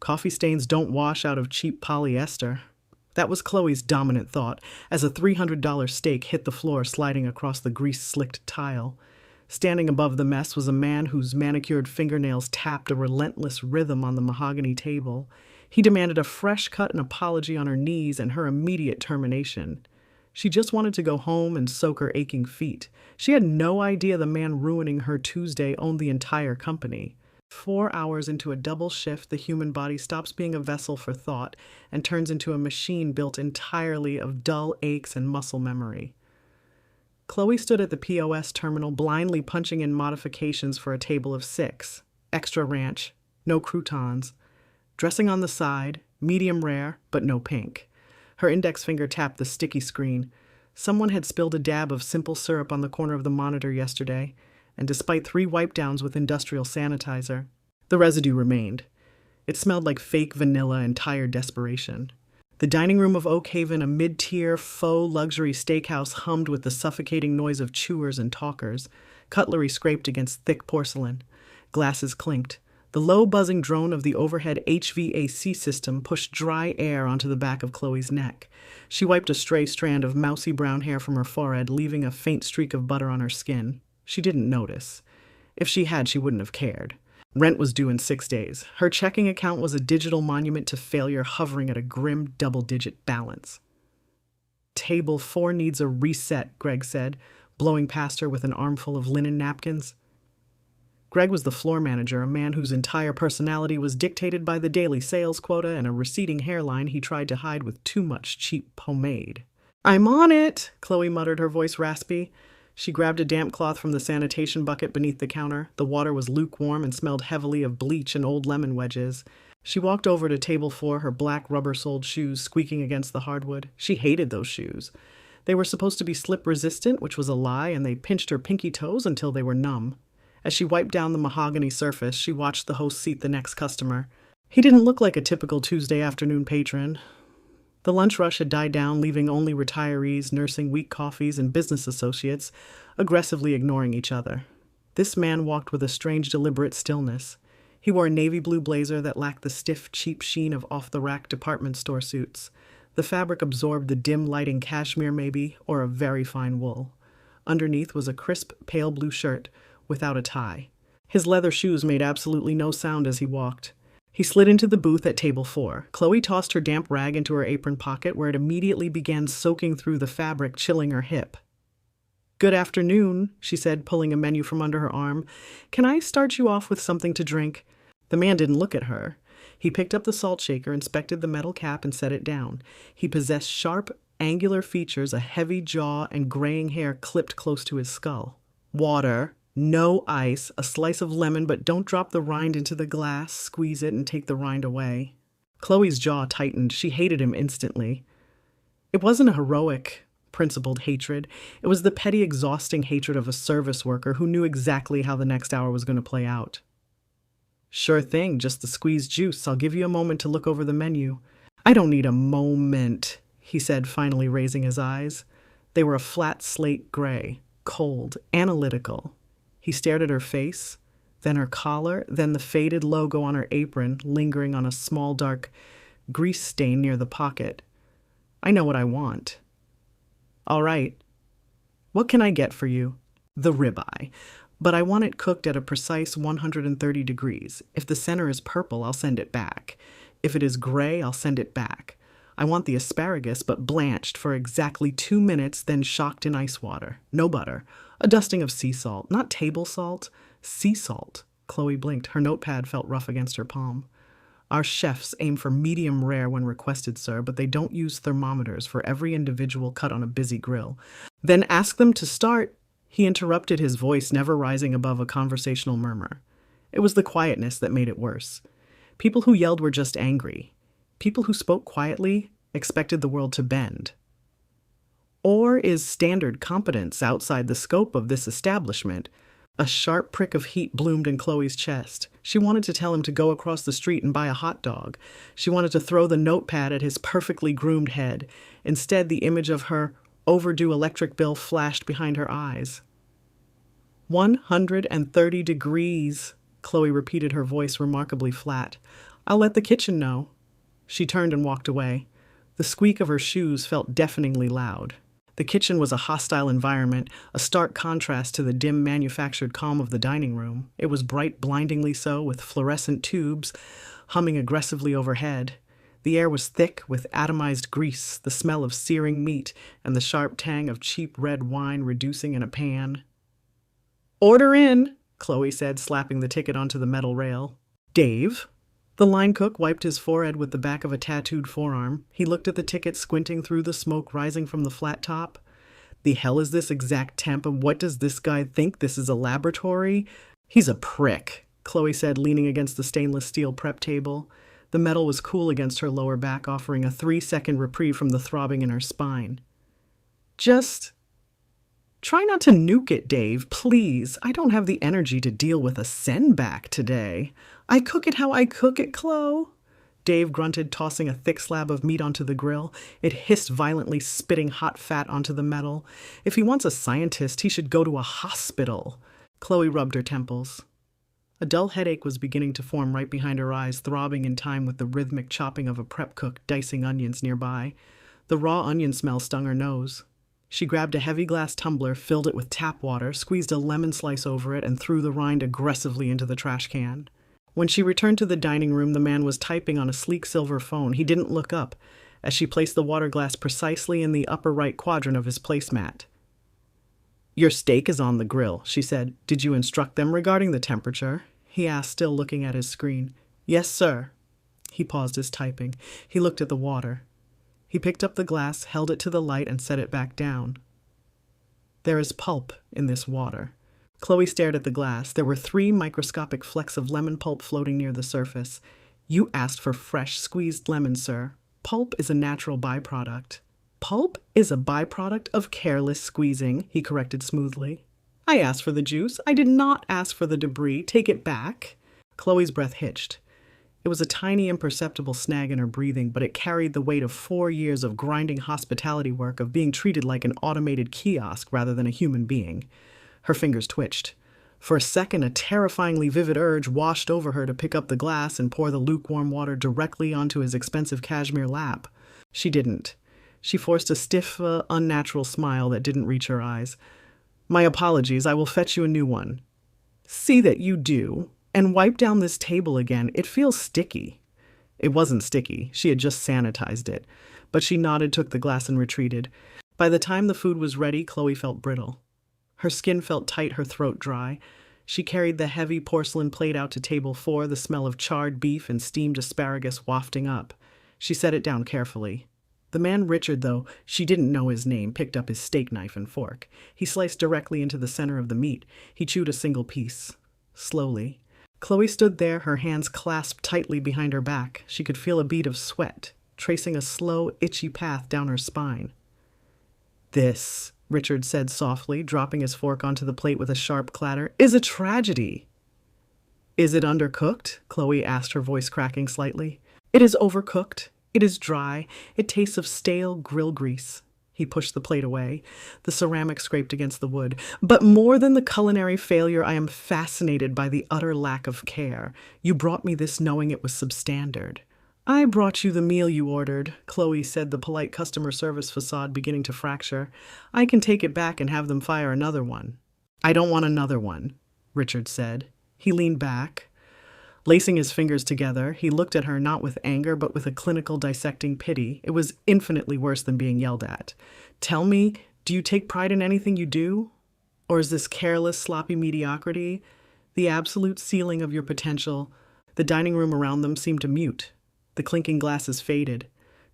Coffee stains don't wash out of cheap polyester. That was Chloe's dominant thought as a $300 steak hit the floor, sliding across the grease-slicked tile. Standing above the mess was a man whose manicured fingernails tapped a relentless rhythm on the mahogany table. He demanded a fresh cut and apology on her knees and her immediate termination. She just wanted to go home and soak her aching feet. She had no idea the man ruining her Tuesday owned the entire company. 4 hours into a double shift, the human body stops being a vessel for thought and turns into a machine built entirely of dull aches and muscle memory. Chloe stood at the POS terminal, blindly punching in modifications for a table of 6. Extra ranch, no croutons. Dressing on the side, medium rare, but no pink. Her index finger tapped the sticky screen. Someone had spilled a dab of simple syrup on the corner of the monitor yesterday, and despite 3 wipe-downs with industrial sanitizer, the residue remained. It smelled like fake vanilla and tired desperation. The dining room of Oak Haven, a mid-tier, faux luxury steakhouse, hummed with the suffocating noise of chewers and talkers. Cutlery scraped against thick porcelain. Glasses clinked. The low buzzing drone of the overhead HVAC system pushed dry air onto the back of Chloe's neck. She wiped a stray strand of mousy brown hair from her forehead, leaving a faint streak of butter on her skin. She didn't notice. If she had, she wouldn't have cared. Rent was due in 6 days. Her checking account was a digital monument to failure, hovering at a grim double-digit balance. Table 4 needs a reset, Greg said, blowing past her with an armful of linen napkins. Greg was the floor manager, a man whose entire personality was dictated by the daily sales quota and a receding hairline he tried to hide with too much cheap pomade. "I'm on it," Chloe muttered, her voice raspy. She grabbed a damp cloth from the sanitation bucket beneath the counter. The water was lukewarm and smelled heavily of bleach and old lemon wedges. She walked over to table 4, her black rubber-soled shoes squeaking against the hardwood. She hated those shoes. They were supposed to be slip-resistant, which was a lie, and they pinched her pinky toes until they were numb. As she wiped down the mahogany surface, she watched the host seat the next customer. He didn't look like a typical Tuesday afternoon patron. The lunch rush had died down, leaving only retirees nursing weak coffees and business associates aggressively ignoring each other. This man walked with a strange, deliberate stillness. He wore a navy blue blazer that lacked the stiff, cheap sheen of off-the-rack department store suits. The fabric absorbed the dim lighting cashmere, maybe, or a very fine wool. Underneath was a crisp, pale blue shirt without a tie. His leather shoes made absolutely no sound as he walked. He slid into the booth at table 4. Chloe tossed her damp rag into her apron pocket, where it immediately began soaking through the fabric, chilling her hip. "Good afternoon," she said, pulling a menu from under her arm. "Can I start you off with something to drink?" The man didn't look at her. He picked up the salt shaker, inspected the metal cap, and set it down. He possessed sharp, angular features, a heavy jaw, and graying hair clipped close to his skull. "Water. No ice, a slice of lemon, but don't drop the rind into the glass, squeeze it, and take the rind away." Chloe's jaw tightened. She hated him instantly. It wasn't a heroic, principled hatred. It was the petty, exhausting hatred of a service worker who knew exactly how the next hour was going to play out. "Sure thing, just the squeezed juice. I'll give you a moment to look over the menu." "I don't need a moment," he said, finally raising his eyes. They were a flat slate gray, cold, analytical. He stared at her face, then her collar, then the faded logo on her apron, lingering on a small, dark grease stain near the pocket. "I know what I want." "All right. What can I get for you?" "The ribeye. But I want it cooked at a precise 130 degrees. If the center is purple, I'll send it back. If it is gray, I'll send it back. I want the asparagus, but blanched for exactly 2 minutes, then shocked in ice water. No butter. A dusting of sea salt. Not table salt. Sea salt." Chloe blinked. Her notepad felt rough against her palm. "Our chefs aim for medium rare when requested, sir, but they don't use thermometers for every individual cut on a busy grill." "Then ask them to start." He interrupted, his voice never rising above a conversational murmur. It was the quietness that made it worse. People who yelled were just angry. People who spoke quietly expected the world to bend. Or is standard competence outside the scope of this establishment? A sharp prick of heat bloomed in Chloe's chest. She wanted to tell him to go across the street and buy a hot dog. She wanted to throw the notepad at his perfectly groomed head. Instead, the image of her overdue electric bill flashed behind her eyes. 130 degrees, Chloe repeated, her voice remarkably flat. I'll let the kitchen know. She turned and walked away. The squeak of her shoes felt deafeningly loud. The kitchen was a hostile environment, a stark contrast to the dim manufactured calm of the dining room. It was bright, blindingly so, with fluorescent tubes humming aggressively overhead. The air was thick with atomized grease, the smell of searing meat, and the sharp tang of cheap red wine reducing in a pan. "Order in," Chloe said, slapping the ticket onto the metal rail. "Dave?" The line cook wiped his forehead with the back of a tattooed forearm. He looked at the ticket, squinting through the smoke rising from the flat top. The hell is this exact temp, and what does this guy think? This is a laboratory? He's a prick, Chloe said, leaning against the stainless steel prep table. The metal was cool against her lower back, offering a 3-second reprieve from the throbbing in her spine. Just try not to nuke it, Dave, please. I don't have the energy to deal with a send-back today. I cook it how I cook it, Chloe. Dave grunted, tossing a thick slab of meat onto the grill. It hissed violently, spitting hot fat onto the metal. If he wants a scientist, he should go to a hospital. Chloe rubbed her temples. A dull headache was beginning to form right behind her eyes, throbbing in time with the rhythmic chopping of a prep cook dicing onions nearby. The raw onion smell stung her nose. She grabbed a heavy glass tumbler, filled it with tap water, squeezed a lemon slice over it, and threw the rind aggressively into the trash can. When she returned to the dining room, the man was typing on a sleek silver phone. He didn't look up as she placed the water glass precisely in the upper right quadrant of his placemat. "Your steak is on the grill," she said. "Did you instruct them regarding the temperature?" He asked, still looking at his screen. "Yes, sir." He paused his typing. He looked at the water. He picked up the glass, held it to the light, and set it back down. "There is pulp in this water." Chloe stared at the glass. There were 3 microscopic flecks of lemon pulp floating near the surface. "You asked for fresh, squeezed lemon, sir. Pulp is a natural byproduct." "Pulp is a byproduct of careless squeezing," he corrected smoothly. "I asked for the juice. I did not ask for the debris. Take it back." Chloe's breath hitched. It was a tiny, imperceptible snag in her breathing, but it carried the weight of 4 years of grinding hospitality work, of being treated like an automated kiosk rather than a human being. Her fingers twitched. For a second, a terrifyingly vivid urge washed over her to pick up the glass and pour the lukewarm water directly onto his expensive cashmere lap. She didn't. She forced a stiff, unnatural smile that didn't reach her eyes. "My apologies. I will fetch you a new one." "See that you do. And wipe down this table again. It feels sticky." It wasn't sticky. She had just sanitized it. But she nodded, took the glass, and retreated. By the time the food was ready, Chloe felt brittle. Her skin felt tight, her throat dry. She carried the heavy porcelain plate out to table 4, the smell of charred beef and steamed asparagus wafting up. She set it down carefully. The man Richard, though she didn't know his name, picked up his steak knife and fork. He sliced directly into the center of the meat. He chewed a single piece. Slowly. Chloe stood there, her hands clasped tightly behind her back. She could feel a bead of sweat, tracing a slow, itchy path down her spine. "This," Richard said softly, dropping his fork onto the plate with a sharp clatter, "is a tragedy." "Is it undercooked?" Chloe asked, her voice cracking slightly. "It is overcooked. It is dry. It tastes of stale grill grease." He pushed the plate away. The ceramic scraped against the wood. "But more than the culinary failure, I am fascinated by the utter lack of care. You brought me this knowing it was substandard." "I brought you the meal you ordered," Chloe said, the polite customer service facade beginning to fracture. "I can take it back and have them fire another one." "I don't want another one," Richard said. He leaned back. Lacing his fingers together, he looked at her not with anger, but with a clinical dissecting pity. It was infinitely worse than being yelled at. "Tell me, do you take pride in anything you do? Or is this careless, sloppy mediocrity the absolute ceiling of your potential?" The dining room around them seemed to mute. The clinking glasses faded.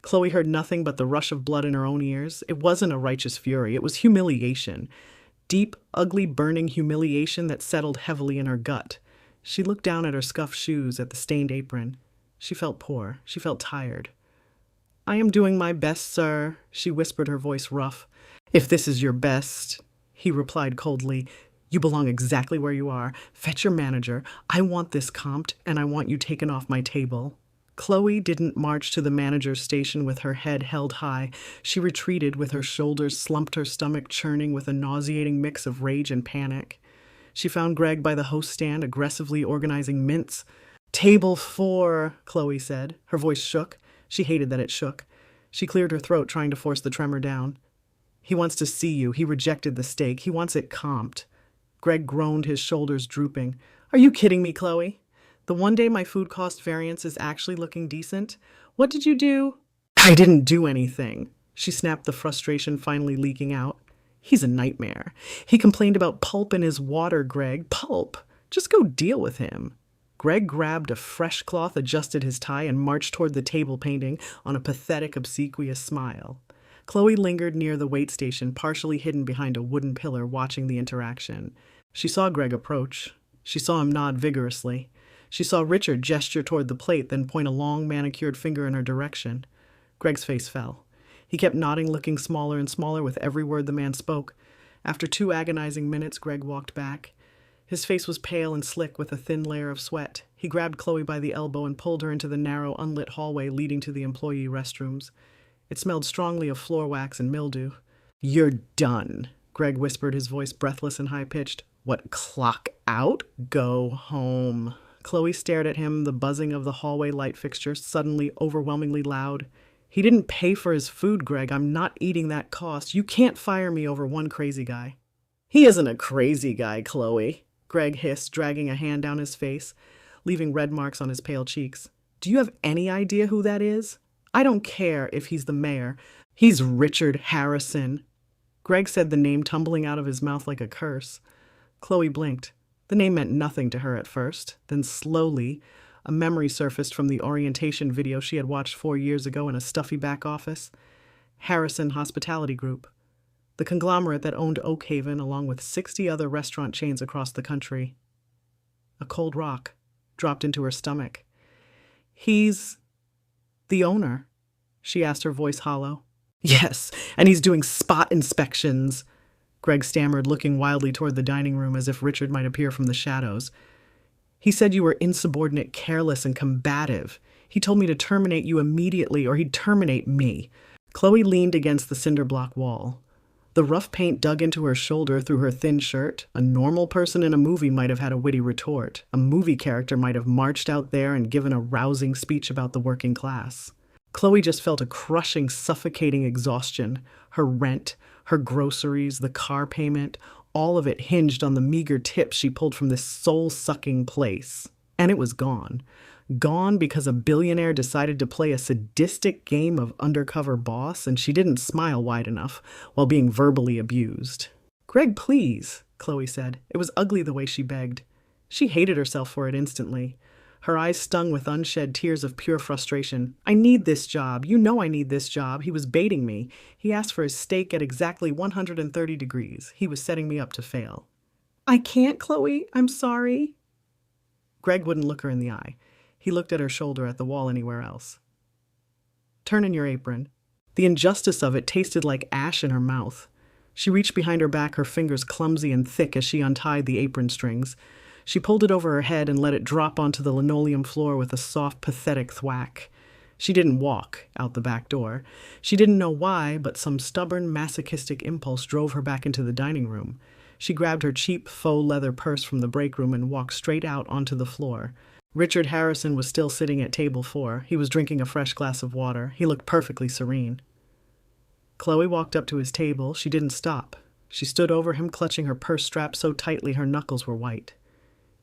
Chloe heard nothing but the rush of blood in her own ears. It wasn't a righteous fury. It was humiliation. Deep, ugly, burning humiliation that settled heavily in her gut. She looked down at her scuffed shoes, at the stained apron. She felt poor. She felt tired. "I am doing my best, sir," she whispered, her voice rough. "If this is your best," he replied coldly, "you belong exactly where you are. Fetch your manager. I want this comped, and I want you taken off my table." Chloe didn't march to the manager's station with her head held high. She retreated with her shoulders slumped, her stomach churning with a nauseating mix of rage and panic. She found Greg by the host stand, aggressively organizing mints. Table 4, Chloe said. Her voice shook. She hated that it shook. She cleared her throat, trying to force the tremor down. He wants to see you. He rejected the steak. He wants it comped. Greg groaned, his shoulders drooping. Are you kidding me, Chloe? The one day my food cost variance is actually looking decent? What did you do? I didn't do anything. She snapped, the frustration finally leaking out. He's a nightmare. He complained about pulp in his water, Greg. Pulp. Just go deal with him. Greg grabbed a fresh cloth, adjusted his tie, and marched toward the table painting on a pathetic, obsequious smile. Chloe lingered near the wait station, partially hidden behind a wooden pillar, watching the interaction. She saw Greg approach. She saw him nod vigorously. She saw Richard gesture toward the plate, then point a long, manicured finger in her direction. Greg's face fell. He kept nodding, looking smaller and smaller with every word the man spoke. After 2 agonizing minutes, Greg walked back. His face was pale and slick with a thin layer of sweat. He grabbed Chloe by the elbow and pulled her into the narrow, unlit hallway leading to the employee restrooms. It smelled strongly of floor wax and mildew. You're done, Greg whispered, his voice breathless and high-pitched. What, clock out? Go home. Chloe stared at him, the buzzing of the hallway light fixture suddenly overwhelmingly loud. He didn't pay for his food, Greg. I'm not eating that cost. You can't fire me over one crazy guy. He isn't a crazy guy, Chloe, Greg hissed, dragging a hand down his face, leaving red marks on his pale cheeks. Do you have any idea who that is? I don't care if he's the mayor. He's Richard Harrison. Greg said the name, tumbling out of his mouth like a curse. Chloe blinked. The name meant nothing to her at first. Then slowly, a memory surfaced from the orientation video she had watched 4 years ago in a stuffy back office. Harrison Hospitality Group, the conglomerate that owned Oak Haven along with 60 other restaurant chains across the country. A cold rock dropped into her stomach. He's the owner, she asked, her voice hollow. Yes, and he's doing spot inspections, Greg stammered, looking wildly toward the dining room as if Richard might appear from the shadows. He said you were insubordinate, careless, and combative. He told me to terminate you immediately or he'd terminate me. Chloe leaned against the cinder block wall. The rough paint dug into her shoulder through her thin shirt. A normal person in a movie might have had a witty retort. A movie character might have marched out there and given a rousing speech about the working class. Chloe just felt a crushing, suffocating exhaustion. Her rent, her groceries, the car payment, all of it hinged on the meager tips she pulled from this soul-sucking place. And it was gone. Gone because a billionaire decided to play a sadistic game of undercover boss, and she didn't smile wide enough while being verbally abused. Greg, please, Chloe said. It was ugly the way she begged. She hated herself for it instantly. Her eyes stung with unshed tears of pure frustration. I need this job. You know I need this job. He was baiting me. He asked for his steak at exactly 130 degrees. He was setting me up to fail. I can't, Chloe. I'm sorry. Greg wouldn't look her in the eye. He looked at her shoulder, at the wall, anywhere else. Turn in your apron. The injustice of it tasted like ash in her mouth. She reached behind her back, her fingers clumsy and thick as she untied the apron strings. She pulled it over her head and let it drop onto the linoleum floor with a soft, pathetic thwack. She didn't walk out the back door. She didn't know why, but some stubborn, masochistic impulse drove her back into the dining room. She grabbed her cheap, faux leather purse from the break room and walked straight out onto the floor. Richard Harrison was still sitting at table 4. He was drinking a fresh glass of water. He looked perfectly serene. Chloe walked up to his table. She didn't stop. She stood over him, clutching her purse strap so tightly her knuckles were white.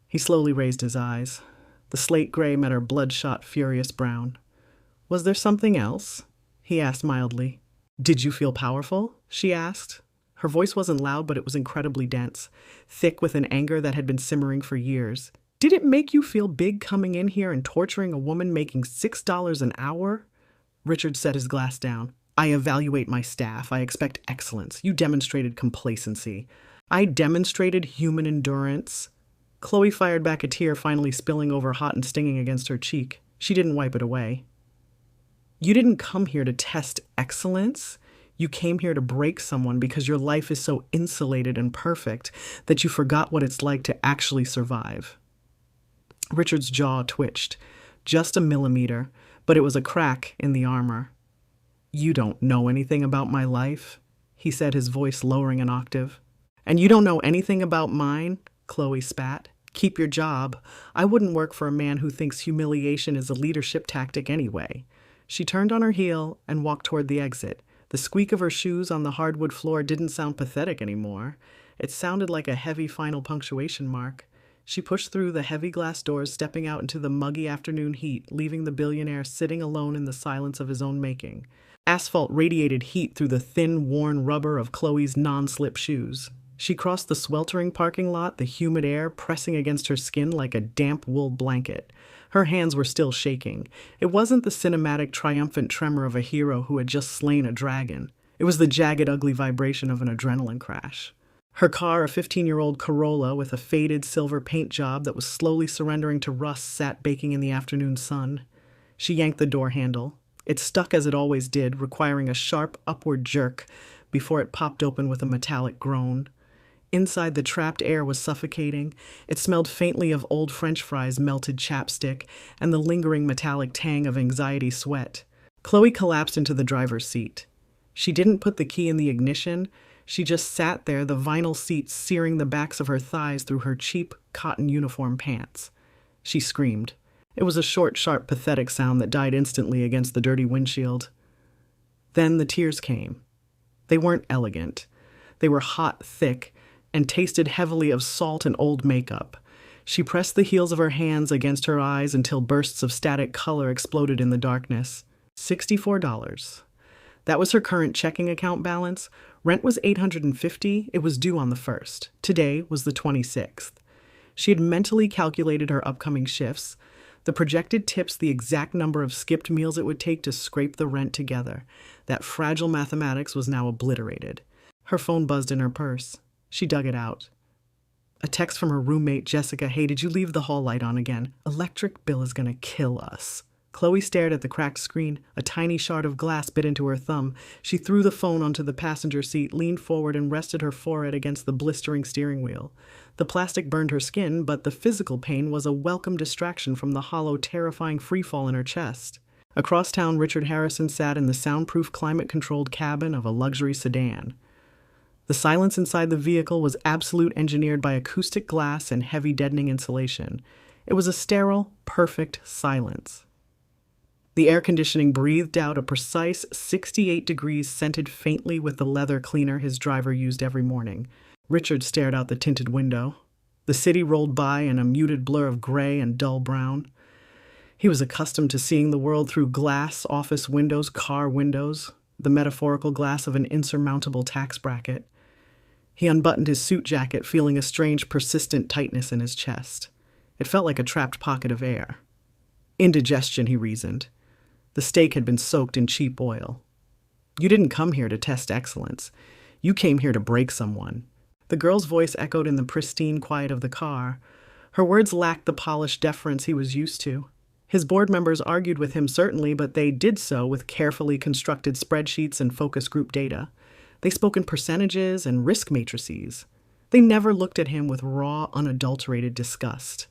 He slowly raised his eyes. The slate gray met her bloodshot, furious brown. Was there something else? He asked mildly. Did you feel powerful? She asked. Her voice wasn't loud, but it was incredibly dense, thick with an anger that had been simmering for years. Did it make you feel big coming in here and torturing a woman making $6 an hour? Richard set his glass down. I evaluate my staff. I expect excellence. You demonstrated complacency. I demonstrated human endurance. Chloe fired back a tear, finally spilling over hot and stinging against her cheek. She didn't wipe it away. You didn't come here to test excellence. You came here to break someone because your life is so insulated and perfect that you forgot what it's like to actually survive. Richard's jaw twitched, just a millimeter, but it was a crack in the armor. You don't know anything about my life, he said, his voice lowering an octave. And you don't know anything about mine, Chloe spat. Keep your job. I wouldn't work for a man who thinks humiliation is a leadership tactic anyway. She turned on her heel and walked toward the exit. The squeak of her shoes on the hardwood floor didn't sound pathetic anymore. It sounded like a heavy final punctuation mark. She pushed through the heavy glass doors, stepping out into the muggy afternoon heat, leaving the billionaire sitting alone in the silence of his own making. Asphalt radiated heat through the thin, worn rubber of Chloe's non-slip shoes. She crossed the sweltering parking lot, the humid air pressing against her skin like a damp wool blanket. Her hands were still shaking. It wasn't the cinematic, triumphant tremor of a hero who had just slain a dragon. It was the jagged, ugly vibration of an adrenaline crash. Her car, a 15-year-old Corolla with a faded silver paint job that was slowly surrendering to rust, sat baking in the afternoon sun. She yanked the door handle. It stuck as it always did, requiring a sharp upward jerk before it popped open with a metallic groan. Inside, the trapped air was suffocating. It smelled faintly of old French fries, melted chapstick, and the lingering metallic tang of anxiety sweat. Chloe collapsed into the driver's seat. She didn't put the key in the ignition. She just sat there, the vinyl seat searing the backs of her thighs through her cheap cotton uniform pants. She screamed. It was a short, sharp, pathetic sound that died instantly against the dirty windshield. Then the tears came. They weren't elegant. They were hot, thick, and tasted heavily of salt and old makeup. She pressed the heels of her hands against her eyes until bursts of static color exploded in the darkness. $64. That was her current checking account balance. Rent was $850. It was due on the 1st. Today was the 26th. She had mentally calculated her upcoming shifts, the projected tips, the exact number of skipped meals it would take to scrape the rent together. That fragile mathematics was now obliterated. Her phone buzzed in her purse. She dug it out. A text from her roommate, Jessica. Hey, did you leave the hall light on again? Electric bill is gonna kill us. Chloe stared at the cracked screen. A tiny shard of glass bit into her thumb. She threw the phone onto the passenger seat, leaned forward, and rested her forehead against the blistering steering wheel. The plastic burned her skin, but the physical pain was a welcome distraction from the hollow, terrifying freefall in her chest. Across town, Richard Harrison sat in the soundproof, climate-controlled cabin of a luxury sedan. The silence inside the vehicle was absolute, engineered by acoustic glass and heavy, deadening insulation. It was a sterile, perfect silence. The air conditioning breathed out a precise 68 degrees, scented faintly with the leather cleaner his driver used every morning. Richard stared out the tinted window. The city rolled by in a muted blur of gray and dull brown. He was accustomed to seeing the world through glass, office windows, car windows, the metaphorical glass of an insurmountable tax bracket. He unbuttoned his suit jacket, feeling a strange, persistent tightness in his chest. It felt like a trapped pocket of air. Indigestion, he reasoned. The steak had been soaked in cheap oil. You didn't come here to test excellence. You came here to break someone. The girl's voice echoed in the pristine quiet of the car. Her words lacked the polished deference he was used to. His board members argued with him, certainly, but they did so with carefully constructed spreadsheets and focus group data. They spoke in percentages and risk matrices. They never looked at him with raw, unadulterated disgust.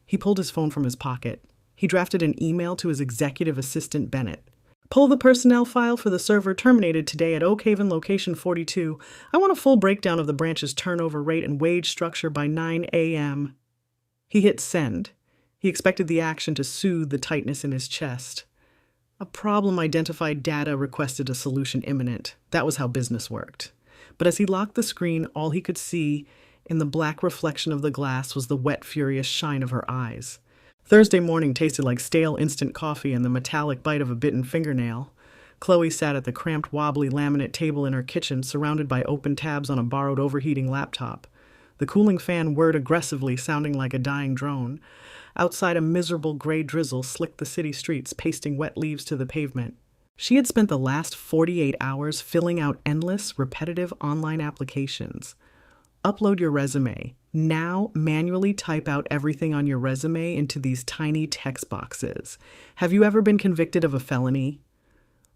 He pulled his phone from his pocket. He drafted an email to his executive assistant, Bennett. Pull the personnel file for the server terminated today at Oak Haven Location 42. I want a full breakdown of the branch's turnover rate and wage structure by 9 a.m. He hit send. He expected the action to soothe the tightness in his chest. A problem identified, data requested, a solution imminent. That was how business worked. But as he locked the screen, all he could see in the black reflection of the glass was the wet, furious shine of her eyes. Thursday morning tasted like stale instant coffee and the metallic bite of a bitten fingernail. Chloe sat at the cramped, wobbly laminate table in her kitchen, surrounded by open tabs on a borrowed overheating laptop. The cooling fan whirred aggressively, sounding like a dying drone. Outside, a miserable gray drizzle slicked the city streets, pasting wet leaves to the pavement. She had spent the last 48 hours filling out endless, repetitive online applications. Upload your resume. Now manually type out everything on your resume into these tiny text boxes. Have you ever been convicted of a felony?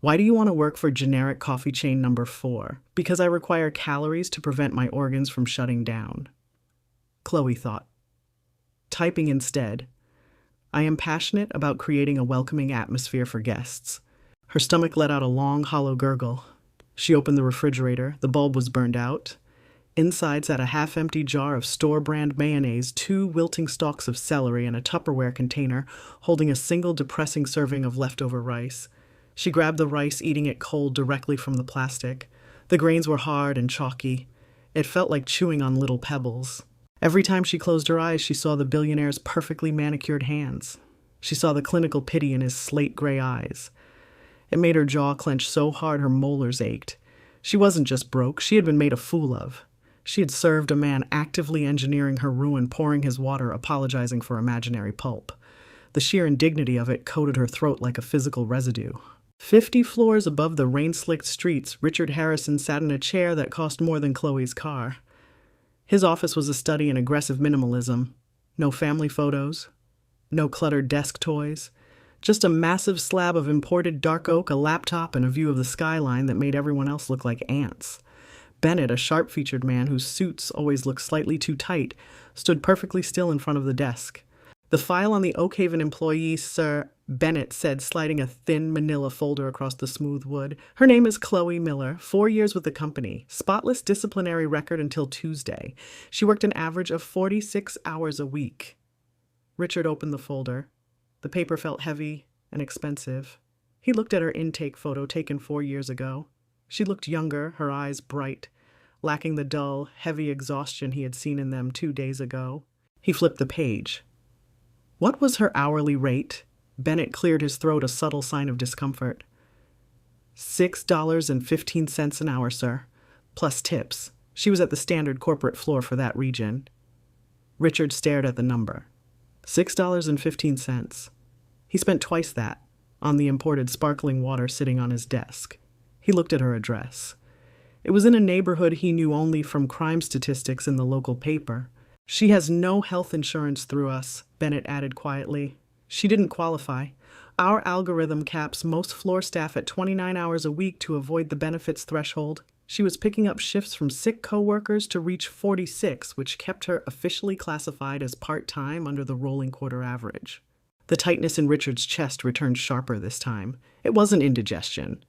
Why do you want to work for generic coffee chain number 4? Because I require calories to prevent my organs from shutting down. Chloe thought. Typing instead. I am passionate about creating a welcoming atmosphere for guests. Her stomach let out a long, hollow gurgle. She opened the refrigerator. The bulb was burned out. Inside sat a half-empty jar of store-brand mayonnaise, 2 wilting stalks of celery, and a Tupperware container holding a single depressing serving of leftover rice. She grabbed the rice, eating it cold directly from the plastic. The grains were hard and chalky. It felt like chewing on little pebbles. Every time she closed her eyes, she saw the billionaire's perfectly manicured hands. She saw the clinical pity in his slate-gray eyes. It made her jaw clench so hard her molars ached. She wasn't just broke, she had been made a fool of. She had served a man actively engineering her ruin, pouring his water, apologizing for imaginary pulp. The sheer indignity of it coated her throat like a physical residue. 50 floors above the rain-slicked streets, Richard Harrison sat in a chair that cost more than Chloe's car. His office was a study in aggressive minimalism. No family photos. No cluttered desk toys. Just a massive slab of imported dark oak, a laptop, and a view of the skyline that made everyone else look like ants. Bennett, a sharp-featured man whose suits always looked slightly too tight, stood perfectly still in front of the desk. "The file on the Oakhaven employee, sir," Bennett said, sliding a thin manila folder across the smooth wood. "Her name is Chloe Miller, 4 years with the company. Spotless disciplinary record until Tuesday. She worked an average of 46 hours a week." Richard opened the folder. The paper felt heavy and expensive. He looked at her intake photo taken 4 years ago. She looked younger, her eyes bright, lacking the dull, heavy exhaustion he had seen in them 2 days ago. He flipped the page. What was her hourly rate? Bennett cleared his throat, a subtle sign of discomfort. $6.15 an hour, sir, plus tips. She was at the standard corporate floor for that region. Richard stared at the number. $6.15. He spent twice that on the imported sparkling water sitting on his desk. He looked at her address. It was in a neighborhood he knew only from crime statistics in the local paper. "She has no health insurance through us," Bennett added quietly. "She didn't qualify. Our algorithm caps most floor staff at 29 hours a week to avoid the benefits threshold. She was picking up shifts from sick coworkers to reach 46, which kept her officially classified as part-time under the rolling quarter average." The tightness in Richard's chest returned sharper this time. It wasn't indigestion.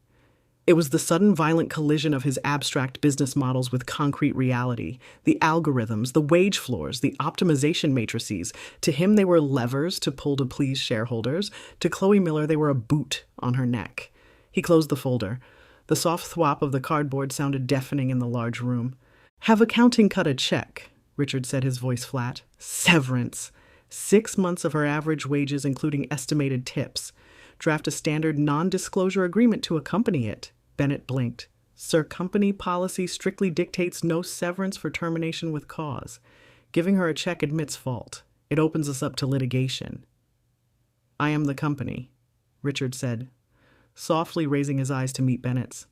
It was the sudden violent collision of his abstract business models with concrete reality, the algorithms, the wage floors, the optimization matrices. To him, they were levers to pull to please shareholders. To Chloe Miller, they were a boot on her neck. He closed the folder. The soft thwop of the cardboard sounded deafening in the large room. "Have accounting cut a check," Richard said, his voice flat. "Severance. 6 months of her average wages, including estimated tips. Draft a standard non-disclosure agreement to accompany it." Bennett blinked. "Sir, company policy strictly dictates no severance for termination with cause. Giving her a check admits fault. It opens us up to litigation." "I am the company," Richard said, softly raising his eyes to meet Bennett's.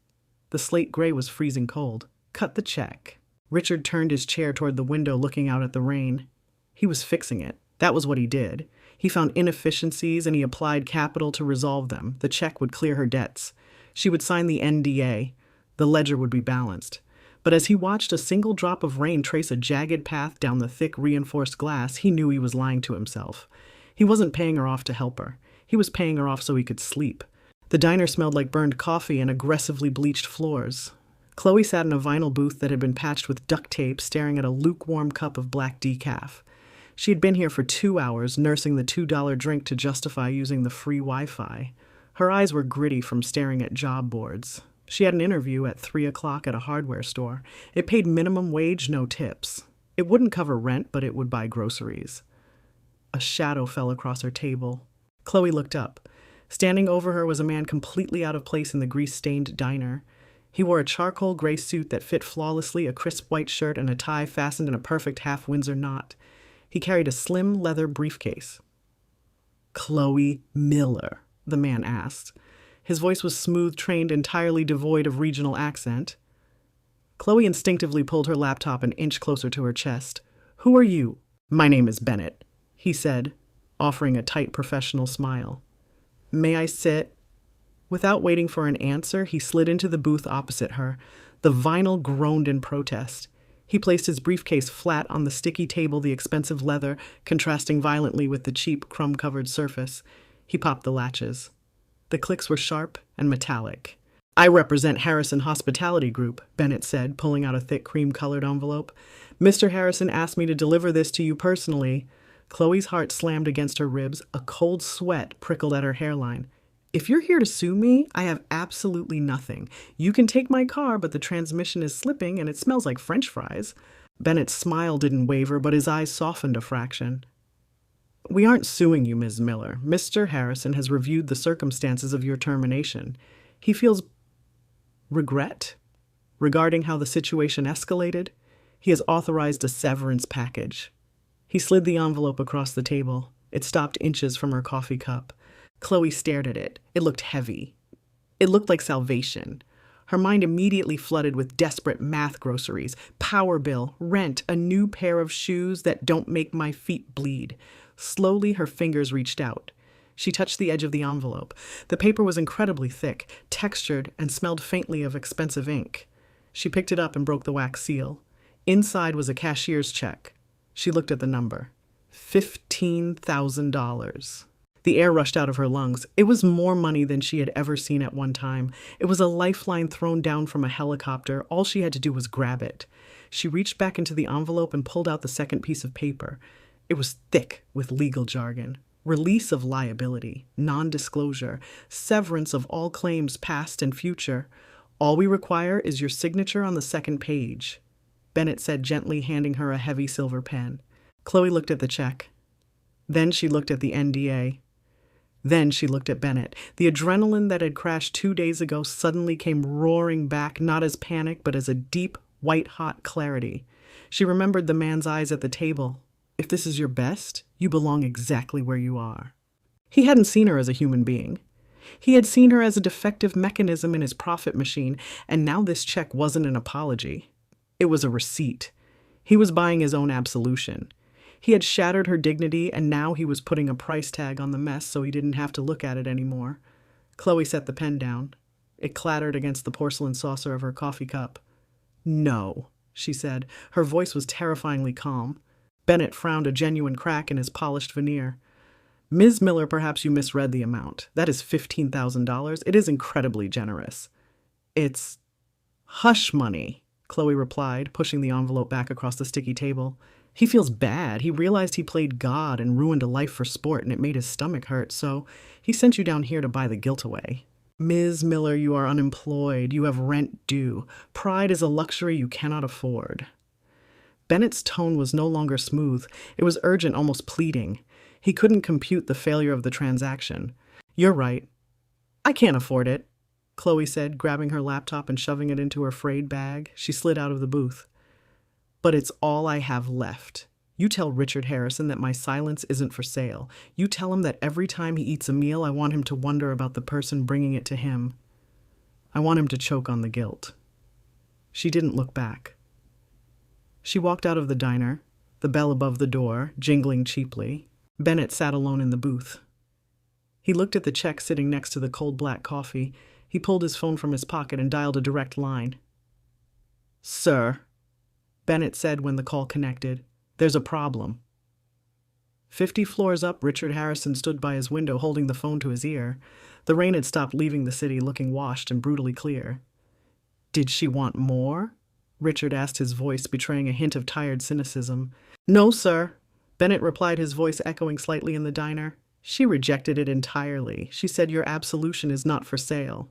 The slate gray was freezing cold. "Cut the check." Richard turned his chair toward the window, looking out at the rain. He was fixing it. That was what he did. He found inefficiencies and he applied capital to resolve them. The check would clear her debts. She would sign the NDA. The ledger would be balanced. But as he watched a single drop of rain trace a jagged path down the thick reinforced glass, he knew he was lying to himself. He wasn't paying her off to help her. He was paying her off so he could sleep. The diner smelled like burned coffee and aggressively bleached floors. Chloe sat in a vinyl booth that had been patched with duct tape, staring at a lukewarm cup of black decaf. She had been here for 2 hours, nursing the $2 drink to justify using the free Wi-Fi. Her eyes were gritty from staring at job boards. She had an interview at 3 o'clock at a hardware store. It paid minimum wage, no tips. It wouldn't cover rent, but it would buy groceries. A shadow fell across her table. Chloe looked up. Standing over her was a man completely out of place in the grease-stained diner. He wore a charcoal gray suit that fit flawlessly, a crisp white shirt, and a tie fastened in a perfect half-Windsor knot. He carried a slim leather briefcase. "Chloe Miller?" the man asked. His voice was smooth, trained, entirely devoid of regional accent. Chloe instinctively pulled her laptop an inch closer to her chest. "Who are you?" "My name is Bennett," he said, offering a tight professional smile. "May I sit?" Without waiting for an answer, he slid into the booth opposite her. The vinyl groaned in protest. He placed his briefcase flat on the sticky table, the expensive leather contrasting violently with the cheap, crumb-covered surface. He popped the latches. The clicks were sharp and metallic. I represent Harrison Hospitality Group, Bennett said, pulling out a thick cream-colored envelope. Mr. Harrison asked me to deliver this to you personally. Chloe's heart slammed against her ribs. A cold sweat prickled at her hairline. If you're here to sue me, I have absolutely nothing. You can take my car, but the transmission is slipping and it smells like French fries. Bennett's smile didn't waver, but his eyes softened a fraction. We aren't suing you, Ms. Miller. Mr. Harrison has reviewed the circumstances of your termination. He feels regret regarding how the situation escalated. He has authorized a severance package. He slid the envelope across the table. It stopped inches from her coffee cup. Chloe stared at it. It looked heavy. It looked like salvation. Her mind immediately flooded with desperate math groceries, power bill, rent, a new pair of shoes that don't make my feet bleed. Slowly, her fingers reached out. She touched the edge of the envelope. The paper was incredibly thick, textured, and smelled faintly of expensive ink. She picked it up and broke the wax seal. Inside was a cashier's check. She looked at the number. $15,000. The air rushed out of her lungs. It was more money than she had ever seen at one time. It was a lifeline thrown down from a helicopter. All she had to do was grab it. She reached back into the envelope and pulled out the second piece of paper. It was thick with legal jargon. Release of liability, non-disclosure, severance of all claims past and future. All we require is your signature on the second page. Bennett said, gently handing her a heavy silver pen. Chloe looked at the check. Then she looked at the NDA. Then she looked at Bennett. The adrenaline that had crashed 2 days ago suddenly came roaring back, not as panic, but as a deep, white-hot clarity. She remembered the man's eyes at the table. If this is your best, you belong exactly where you are. He hadn't seen her as a human being. He had seen her as a defective mechanism in his profit machine, and now this check wasn't an apology. It was a receipt. He was buying his own absolution. He had shattered her dignity, and now he was putting a price tag on the mess so he didn't have to look at it anymore. Chloe set the pen down. It clattered against the porcelain saucer of her coffee cup. No, she said. Her voice was terrifyingly calm. Bennett frowned a genuine crack in his polished veneer. Ms. Miller, perhaps you misread the amount. That is $15,000. It is incredibly generous. It's hush money, Chloe replied, pushing the envelope back across the sticky table. He feels bad. He realized he played God and ruined a life for sport, and it made his stomach hurt, so he sent you down here to buy the guilt away. Ms. Miller, you are unemployed. You have rent due. Pride is a luxury you cannot afford. Bennett's tone was no longer smooth. It was urgent, almost pleading. He couldn't compute the failure of the transaction. You're right. I can't afford it, Chloe said, grabbing her laptop and shoving it into her frayed bag. She slid out of the booth. But it's all I have left. You tell Richard Harrison that my silence isn't for sale. You tell him that every time he eats a meal, I want him to wonder about the person bringing it to him. I want him to choke on the guilt. She didn't look back. She walked out of the diner, the bell above the door, jingling cheaply. Bennett sat alone in the booth. He looked at the check sitting next to the cold black coffee. He pulled his phone from his pocket and dialed a direct line. Sir, Bennett said when the call connected, there's a problem. 50 floors up, Richard Harrison stood by his window holding the phone to his ear. The rain had stopped leaving the city, looking washed and brutally clear. Did she want more? Richard asked, his voice betraying a hint of tired cynicism. No, sir, Bennett replied, his voice echoing slightly in the diner. She rejected it entirely. She said your absolution is not for sale.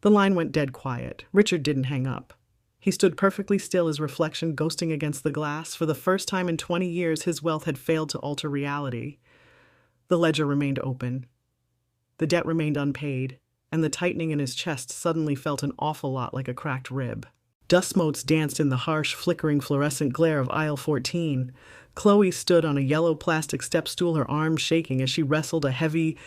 The line went dead quiet. Richard didn't hang up. He stood perfectly still, his reflection ghosting against the glass. For the first time in 20 years, his wealth had failed to alter reality. The ledger remained open. The debt remained unpaid, and the tightening in his chest suddenly felt an awful lot like a cracked rib. Dust motes danced in the harsh, flickering fluorescent glare of aisle 14. Chloe stood on a yellow plastic step stool, her arms shaking as she wrestled a heavy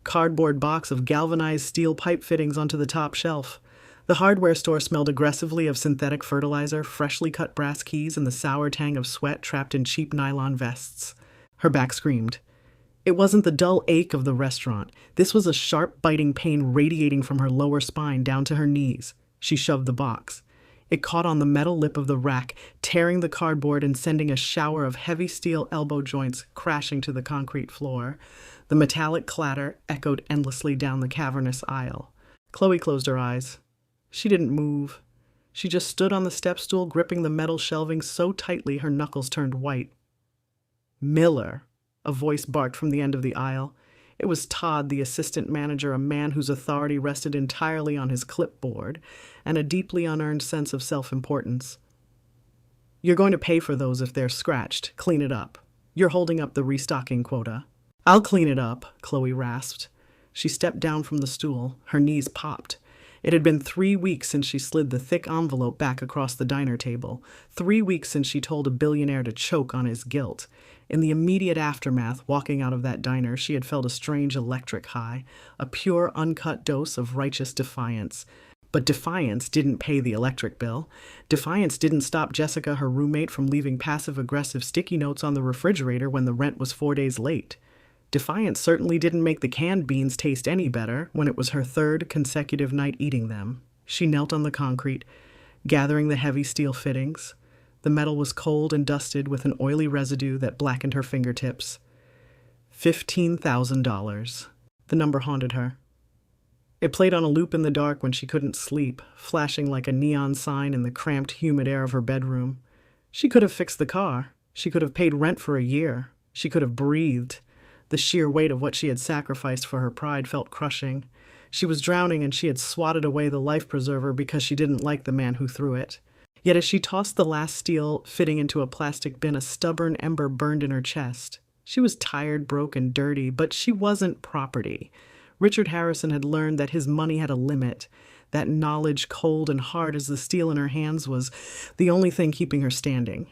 cardboard box of galvanized steel pipe fittings onto the top shelf. The hardware store smelled aggressively of synthetic fertilizer, freshly cut brass keys, and the sour tang of sweat trapped in cheap nylon vests. Her back screamed. It wasn't the dull ache of the restaurant. This was a sharp, biting pain radiating from her lower spine down to her knees. She shoved the box. It caught on the metal lip of the rack, tearing the cardboard and sending a shower of heavy steel elbow joints crashing to the concrete floor. The metallic clatter echoed endlessly down the cavernous aisle. Chloe closed her eyes. She didn't move. She just stood on the step stool, gripping the metal shelving so tightly her knuckles turned white. "Miller," a voice barked from the end of the aisle. It was Todd, the assistant manager, a man whose authority rested entirely on his clipboard and a deeply unearned sense of self-importance. "You're going to pay for those if they're scratched. Clean it up. You're holding up the restocking quota." "I'll clean it up," Chloe rasped. She stepped down from the stool. Her knees popped. It had been 3 weeks since she slid the thick envelope back across the diner table. 3 weeks since she told a billionaire to choke on his guilt. In the immediate aftermath, walking out of that diner, she had felt a strange electric high, a pure, uncut dose of righteous defiance. But defiance didn't pay the electric bill. Defiance didn't stop Jessica, her roommate, from leaving passive-aggressive sticky notes on the refrigerator when the rent was 4 days late. Defiance certainly didn't make the canned beans taste any better when it was her 3rd consecutive night eating them. She knelt on the concrete, gathering the heavy steel fittings. The metal was cold and dusted with an oily residue that blackened her fingertips. $15,000. The number haunted her. It played on a loop in the dark when she couldn't sleep, flashing like a neon sign in the cramped, humid air of her bedroom. She could have fixed the car. She could have paid rent for a year. She could have breathed. The sheer weight of what she had sacrificed for her pride felt crushing. She was drowning and she had swatted away the life preserver because she didn't like the man who threw it. Yet as she tossed the last steel fitting into a plastic bin, a stubborn ember burned in her chest. She was tired, broke, and dirty, but she wasn't property. Richard Harrison had learned that his money had a limit. That knowledge, cold and hard as the steel in her hands, was the only thing keeping her standing.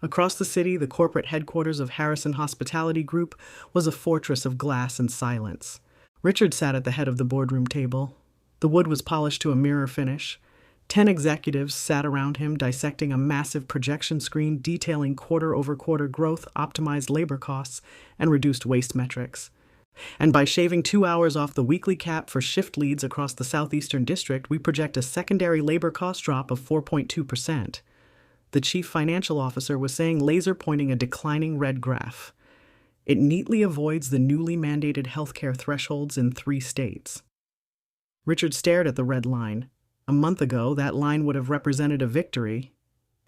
Across the city, the corporate headquarters of Harrison Hospitality Group was a fortress of glass and silence. Richard sat at the head of the boardroom table. The wood was polished to a mirror finish. 10 executives sat around him, dissecting a massive projection screen detailing quarter-over-quarter growth, optimized labor costs, and reduced waste metrics. And by shaving 2 hours off the weekly cap for shift leads across the southeastern district, we project a secondary labor cost drop of 4.2%. The chief financial officer was saying, laser pointing a declining red graph. It neatly avoids the newly mandated healthcare thresholds in 3 states. Richard stared at the red line. A month ago, that line would have represented a victory.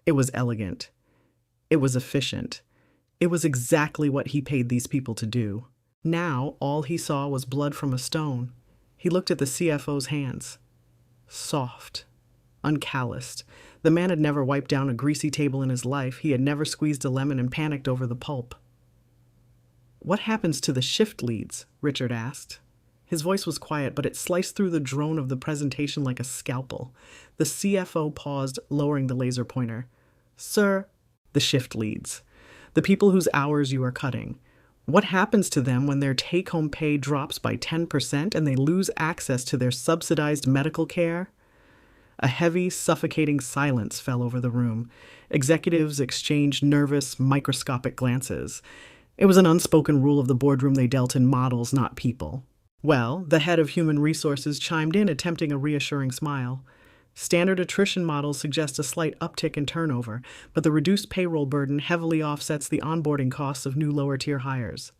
It was elegant. It was efficient. It was exactly what he paid these people to do. Now, all he saw was blood from a stone. He looked at the CFO's hands. Soft. Uncalloused. The man had never wiped down a greasy table in his life. He had never squeezed a lemon and panicked over the pulp. "What happens to the shift leads?" Richard asked. His voice was quiet, but it sliced through the drone of the presentation like a scalpel. The CFO paused, lowering the laser pointer. "Sir," "The shift leads. The people whose hours you are cutting. What happens to them when their take-home pay drops by 10% and they lose access to their subsidized medical care?" A heavy, suffocating silence fell over the room. Executives exchanged nervous, microscopic glances. It was an unspoken rule of the boardroom they dealt in models, not people. Well, the head of human resources chimed in, attempting a reassuring smile. Standard attrition models suggest a slight uptick in turnover, but the reduced payroll burden heavily offsets the onboarding costs of new lower-tier hires.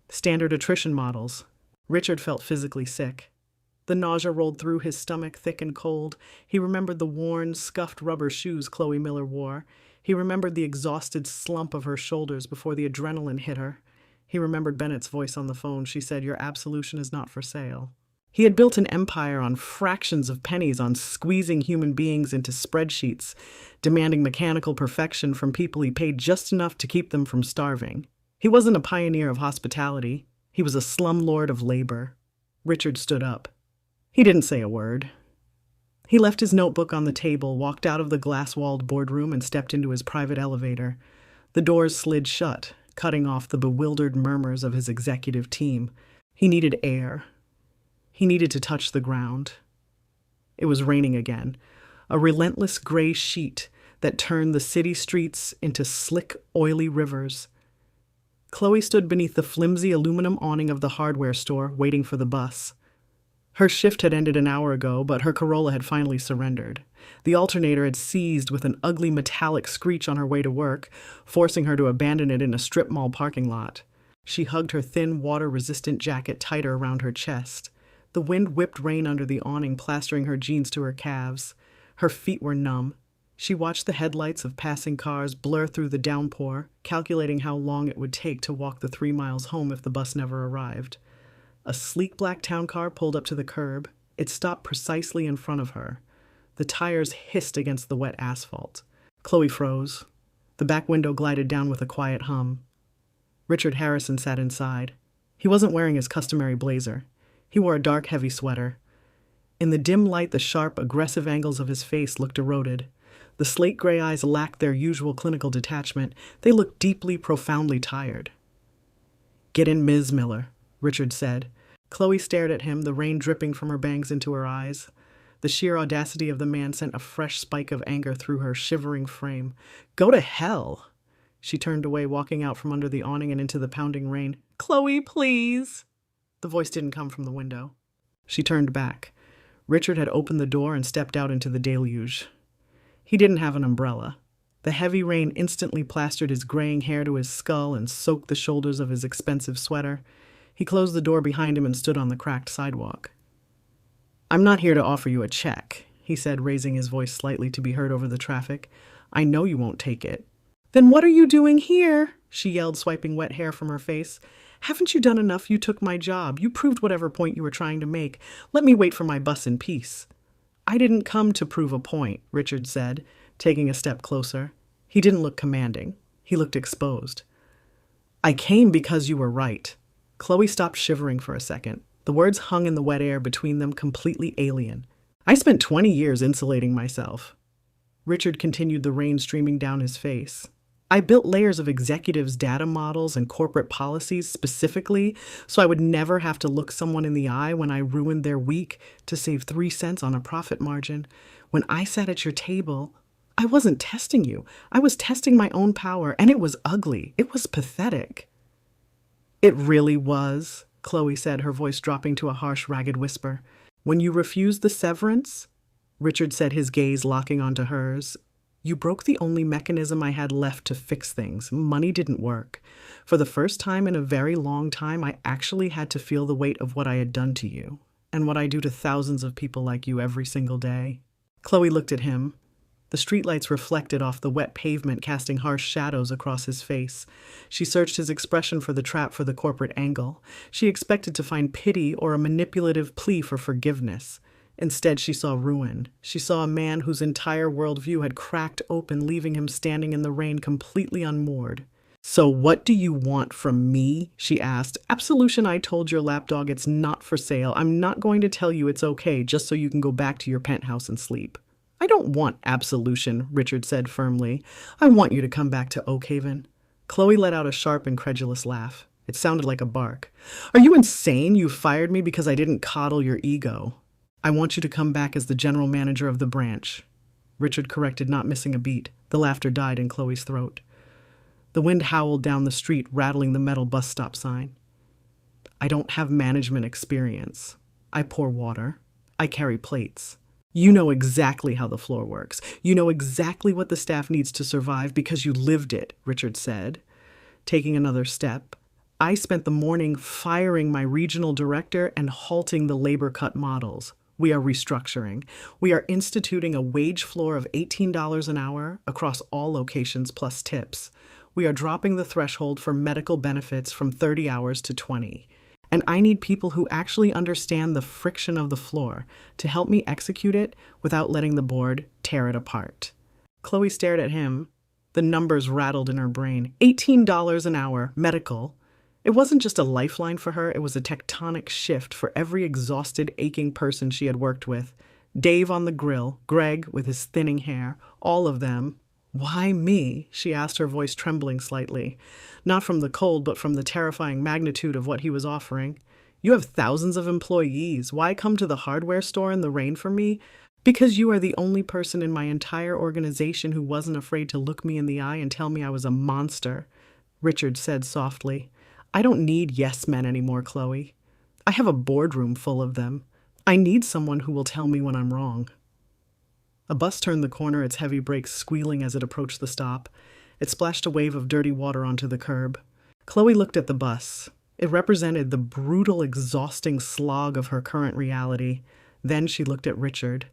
Standard attrition models. Richard felt physically sick. The nausea rolled through his stomach, thick and cold. He remembered the worn, scuffed rubber shoes Chloe Miller wore. He remembered the exhausted slump of her shoulders before the adrenaline hit her. He remembered Bennett's voice on the phone. She said, "Your absolution is not for sale." He had built an empire on fractions of pennies, on squeezing human beings into spreadsheets, demanding mechanical perfection from people he paid just enough to keep them from starving. He wasn't a pioneer of hospitality. He was a slumlord of labor. Richard stood up. He didn't say a word. He left his notebook on the table, walked out of the glass-walled boardroom, and stepped into his private elevator. The doors slid shut, cutting off the bewildered murmurs of his executive team. He needed air. He needed to touch the ground. It was raining again, a relentless gray sheet that turned the city streets into slick, oily rivers. Chloe stood beneath the flimsy aluminum awning of the hardware store, waiting for the bus. Her shift had ended an hour ago, but her Corolla had finally surrendered. The alternator had seized with an ugly metallic screech on her way to work, forcing her to abandon it in a strip mall parking lot. She hugged her thin, water-resistant jacket tighter around her chest. The wind whipped rain under the awning, plastering her jeans to her calves. Her feet were numb. She watched the headlights of passing cars blur through the downpour, calculating how long it would take to walk the 3 miles home if the bus never arrived. A sleek black town car pulled up to the curb. It stopped precisely in front of her. The tires hissed against the wet asphalt. Chloe froze. The back window glided down with a quiet hum. Richard Harrison sat inside. He wasn't wearing his customary blazer. He wore a dark, heavy sweater. In the dim light, the sharp, aggressive angles of his face looked eroded. The slate-gray eyes lacked their usual clinical detachment. They looked deeply, profoundly tired. "Get in, Ms. Miller," Richard said. Chloe stared at him, the rain dripping from her bangs into her eyes. The sheer audacity of the man sent a fresh spike of anger through her shivering frame. "Go to hell!" She turned away, walking out from under the awning and into the pounding rain. "Chloe, please!" The voice didn't come from the window. She turned back. Richard had opened the door and stepped out into the deluge. He didn't have an umbrella. The heavy rain instantly plastered his graying hair to his skull and soaked the shoulders of his expensive sweater. He closed the door behind him and stood on the cracked sidewalk. "I'm not here to offer you a check," he said, raising his voice slightly to be heard over the traffic. "I know you won't take it." "Then what are you doing here?" she yelled, swiping wet hair from her face. "Haven't you done enough? You took my job. You proved whatever point you were trying to make. Let me wait for my bus in peace." "I didn't come to prove a point," Richard said, taking a step closer. He didn't look commanding. He looked exposed. "I came because you were right." Chloe stopped shivering for a second. The words hung in the wet air between them, completely alien. "I spent 20 years insulating myself." Richard continued, the rain streaming down his face. "I built layers of executives' data models and corporate policies specifically so I would never have to look someone in the eye when I ruined their week to save 3 cents on a profit margin. When I sat at your table, I wasn't testing you. I was testing my own power, and it was ugly. It was pathetic." "It really was," Chloe said, her voice dropping to a harsh, ragged whisper. "When you refused the severance," Richard said, his gaze locking onto hers, "you broke the only mechanism I had left to fix things. Money didn't work. For the first time in a very long time, I actually had to feel the weight of what I had done to you, and what I do to thousands of people like you every single day." Chloe looked at him. The streetlights reflected off the wet pavement, casting harsh shadows across his face. She searched his expression for the trap for the corporate angle. She expected to find pity or a manipulative plea for forgiveness. Instead, she saw ruin. She saw a man whose entire worldview had cracked open, leaving him standing in the rain completely unmoored. "So what do you want from me?" she asked. "Absolution, I told your lapdog it's not for sale. I'm not going to tell you it's okay just so you can go back to your penthouse and sleep." "I don't want absolution," Richard said firmly. "I want you to come back to Oakhaven." Chloe let out a sharp, incredulous laugh. It sounded like a bark. "Are you insane? You fired me because I didn't coddle your ego." "I want you to come back as the general manager of the branch," Richard corrected, not missing a beat. The laughter died in Chloe's throat. The wind howled down the street, rattling the metal bus stop sign. "I don't have management experience. I pour water. I carry plates. You know exactly how the floor works. You know exactly what the staff needs to survive because you lived it," Richard said, taking another step. "I spent the morning firing my regional director and halting the labor cut models. We are restructuring. We are instituting a wage floor of $18 an hour across all locations plus tips. We are dropping the threshold for medical benefits from 30 hours to 20. And I need people who actually understand the friction of the floor to help me execute it without letting the board tear it apart." Chloe stared at him. The numbers rattled in her brain. $18 an hour, medical. It wasn't just a lifeline for her, it was a tectonic shift for every exhausted, aching person she had worked with. Dave on the grill, Greg with his thinning hair, all of them. "Why me?" she asked, her voice trembling slightly. Not from the cold, but from the terrifying magnitude of what he was offering. "You have thousands of employees. Why come to the hardware store in the rain for me? Because you are the only person in my entire organization who wasn't afraid to look me in the eye and tell me I was a monster," Richard said softly. "I don't need yes men anymore, Chloe. I have a boardroom full of them. I need someone who will tell me when I'm wrong." A bus turned the corner, its heavy brakes squealing as it approached the stop. It splashed a wave of dirty water onto the curb. Chloe looked at the bus. It represented the brutal, exhausting slog of her current reality. Then she looked at Richard,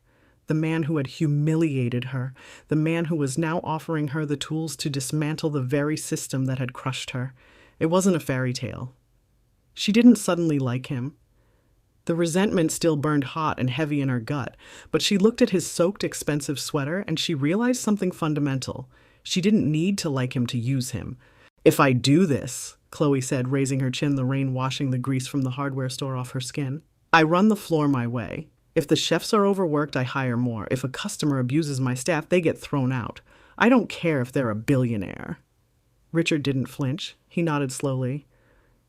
the man who had humiliated her, the man who was now offering her the tools to dismantle the very system that had crushed her. It wasn't a fairy tale. She didn't suddenly like him. The resentment still burned hot and heavy in her gut, but she looked at his soaked, expensive sweater and she realized something fundamental. She didn't need to like him to use him. "If I do this," Chloe said, raising her chin, the rain washing the grease from the hardware store off her skin, "I run the floor my way. If the chefs are overworked, I hire more. If a customer abuses my staff, they get thrown out. I don't care if they're a billionaire." Richard didn't flinch. He nodded slowly.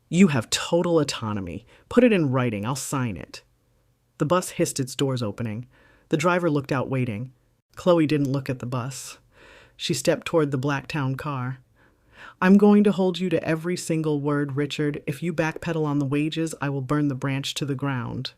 "You have total autonomy. Put it in writing. I'll sign it." The bus hissed its doors opening. The driver looked out waiting. Chloe didn't look at the bus. She stepped toward the black town car. "I'm going to hold you to every single word, Richard. If you backpedal on the wages, I will burn the branch to the ground."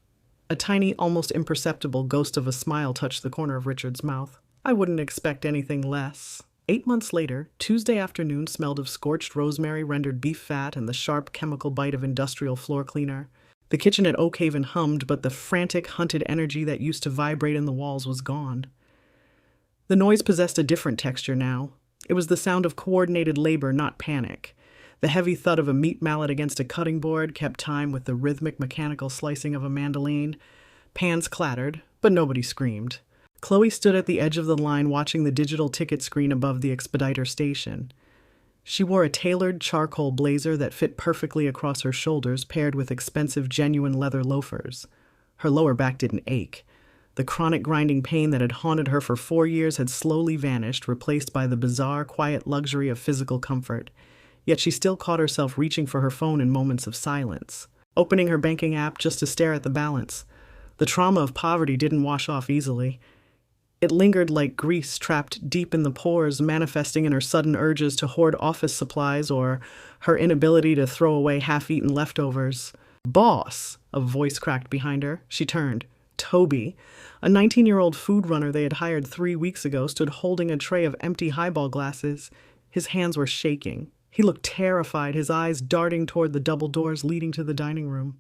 A tiny, almost imperceptible ghost of a smile touched the corner of Richard's mouth. "I wouldn't expect anything less." 8 months later, Tuesday afternoon smelled of scorched rosemary, rendered beef fat, and the sharp chemical bite of industrial floor cleaner. The kitchen at Oak Haven hummed, but the frantic, hunted energy that used to vibrate in the walls was gone. The noise possessed a different texture now. It was the sound of coordinated labor, not panic. The heavy thud of a meat mallet against a cutting board kept time with the rhythmic, mechanical slicing of a mandolin. Pans clattered, but nobody screamed. Chloe stood at the edge of the line watching the digital ticket screen above the expediter station. She wore a tailored charcoal blazer that fit perfectly across her shoulders, paired with expensive, genuine leather loafers. Her lower back didn't ache. The chronic grinding pain that had haunted her for 4 years had slowly vanished, replaced by the bizarre, quiet luxury of physical comfort. Yet she still caught herself reaching for her phone in moments of silence, opening her banking app just to stare at the balance. The trauma of poverty didn't wash off easily. It lingered like grease trapped deep in the pores, manifesting in her sudden urges to hoard office supplies or her inability to throw away half-eaten leftovers. "Boss!" a voice cracked behind her. She turned. Toby, a 19-year-old food runner they had hired 3 weeks ago, stood holding a tray of empty highball glasses. His hands were shaking. He looked terrified, his eyes darting toward the double doors leading to the dining room.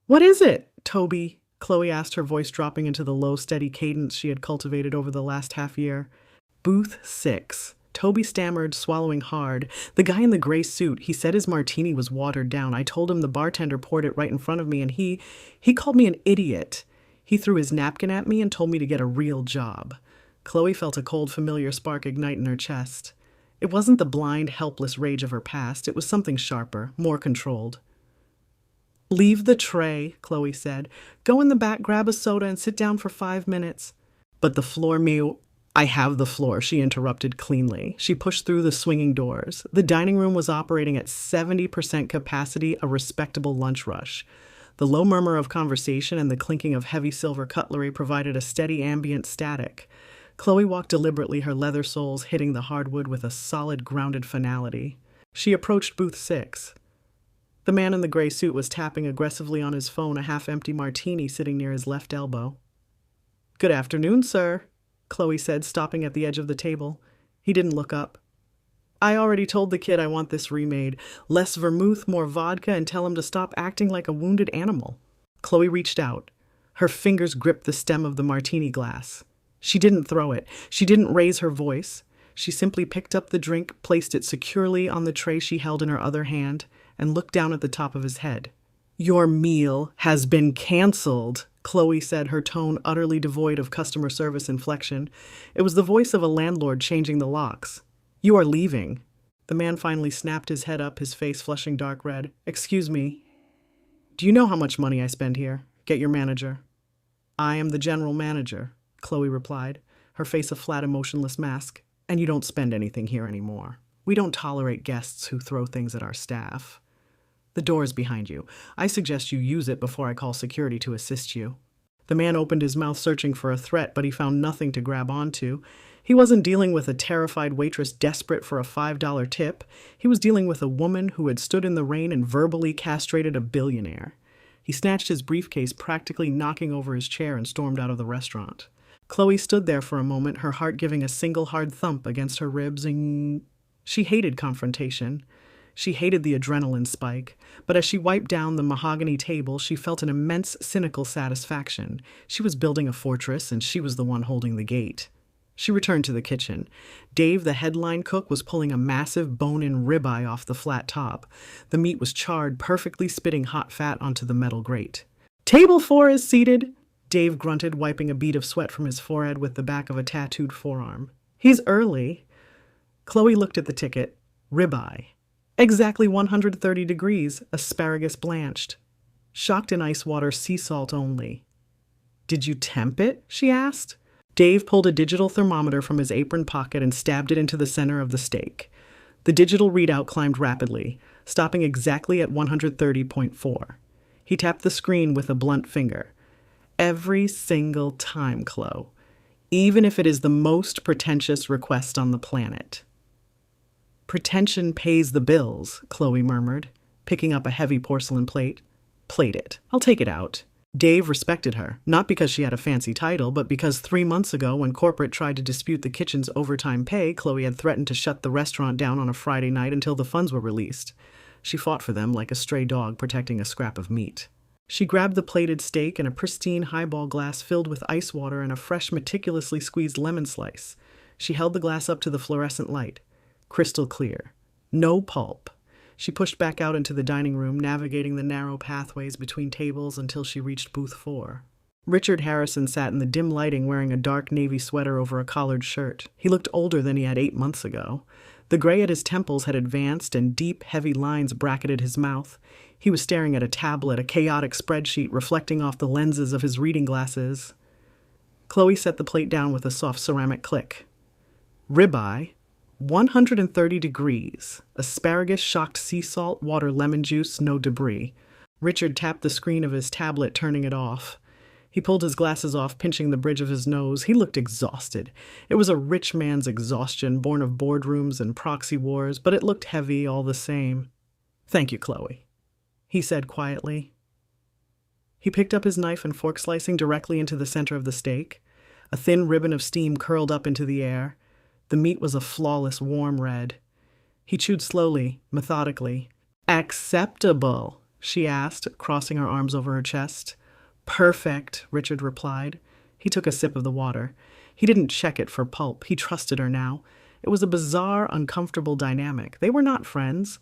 "What is it, Toby?" Chloe asked, her voice dropping into the low, steady cadence she had cultivated over the last half-year. "Booth 6. Toby stammered, swallowing hard. "The guy in the gray suit, he said his martini was watered down. I told him the bartender poured it right in front of me, and he called me an idiot. He threw his napkin at me and told me to get a real job." Chloe felt a cold, familiar spark ignite in her chest. It wasn't the blind, helpless rage of her past. It was something sharper, more controlled. "Leave the tray," Chloe said. "Go in the back, grab a soda, and sit down for 5 minutes." "But the floor, "I have the floor," she interrupted cleanly. She pushed through the swinging doors. The dining room was operating at 70% capacity, a respectable lunch rush. The low murmur of conversation and the clinking of heavy silver cutlery provided a steady ambient static. Chloe walked deliberately, her leather soles hitting the hardwood with a solid, grounded finality. She approached booth 6. The man in the gray suit was tapping aggressively on his phone, a half-empty martini sitting near his left elbow. "Good afternoon, sir," Chloe said, stopping at the edge of the table. He didn't look up. "I already told the kid I want this remade. Less vermouth, more vodka, and tell him to stop acting like a wounded animal." Chloe reached out. Her fingers gripped the stem of the martini glass. She didn't throw it. She didn't raise her voice. She simply picked up the drink, placed it securely on the tray she held in her other hand, and looked down at the top of his head. "Your meal has been canceled," Chloe said, her tone utterly devoid of customer service inflection. It was the voice of a landlord changing the locks. "You are leaving." The man finally snapped his head up, his face flushing dark red. "Excuse me. Do you know how much money I spend here? Get your manager." "I am the general manager," Chloe replied, her face a flat, emotionless mask. "And you don't spend anything here anymore. We don't tolerate guests who throw things at our staff. The door is behind you. I suggest you use it before I call security to assist you." The man opened his mouth searching for a threat, but he found nothing to grab onto. He wasn't dealing with a terrified waitress desperate for a $5 tip. He was dealing with a woman who had stood in the rain and verbally castrated a billionaire. He snatched his briefcase, practically knocking over his chair, and stormed out of the restaurant. Chloe stood there for a moment, her heart giving a single hard thump against her ribs. She hated confrontation. She hated the adrenaline spike, but as she wiped down the mahogany table, she felt an immense cynical satisfaction. She was building a fortress, and she was the one holding the gate. She returned to the kitchen. Dave, the headline cook, was pulling a massive bone-in ribeye off the flat top. The meat was charred, perfectly spitting hot fat onto the metal grate. "Table 4 is seated," Dave grunted, wiping a bead of sweat from his forehead with the back of a tattooed forearm. "He's early." Chloe looked at the ticket. Ribeye. Exactly 130 degrees, asparagus blanched. Shocked in ice water, sea salt only. "Did you temp it?" she asked. Dave pulled a digital thermometer from his apron pocket and stabbed it into the center of the steak. The digital readout climbed rapidly, stopping exactly at 130.4. He tapped the screen with a blunt finger. "Every single time, Chloe. Even if it is the most pretentious request on the planet." "Pretension pays the bills," Chloe murmured, picking up a heavy porcelain plate. "Plate it. I'll take it out." Dave respected her, not because she had a fancy title, but because 3 months ago, when corporate tried to dispute the kitchen's overtime pay, Chloe had threatened to shut the restaurant down on a Friday night until the funds were released. She fought for them like a stray dog protecting a scrap of meat. She grabbed the plated steak and a pristine highball glass filled with ice water and a fresh, meticulously squeezed lemon slice. She held the glass up to the fluorescent light. Crystal clear. No pulp. She pushed back out into the dining room, navigating the narrow pathways between tables until she reached booth 4. Richard Harrison sat in the dim lighting wearing a dark navy sweater over a collared shirt. He looked older than he had 8 months ago. The gray at his temples had advanced and deep, heavy lines bracketed his mouth. He was staring at a tablet, a chaotic spreadsheet reflecting off the lenses of his reading glasses. Chloe set the plate down with a soft ceramic click. Ribeye, 130 degrees, asparagus, shocked sea salt, water, lemon juice, no debris. Richard tapped the screen of his tablet, turning it off. He pulled his glasses off, pinching the bridge of his nose. He looked exhausted. It was a rich man's exhaustion, born of boardrooms and proxy wars, but it looked heavy all the same. "Thank you, Chloe," he said quietly. He picked up his knife and fork, slicing directly into the center of the steak. A thin ribbon of steam curled up into the air. The meat was a flawless, warm red. He chewed slowly, methodically. "Acceptable?" she asked, crossing her arms over her chest. "Perfect," Richard replied. He took a sip of the water. He didn't check it for pulp. He trusted her now. It was a bizarre, uncomfortable dynamic. They were not friends.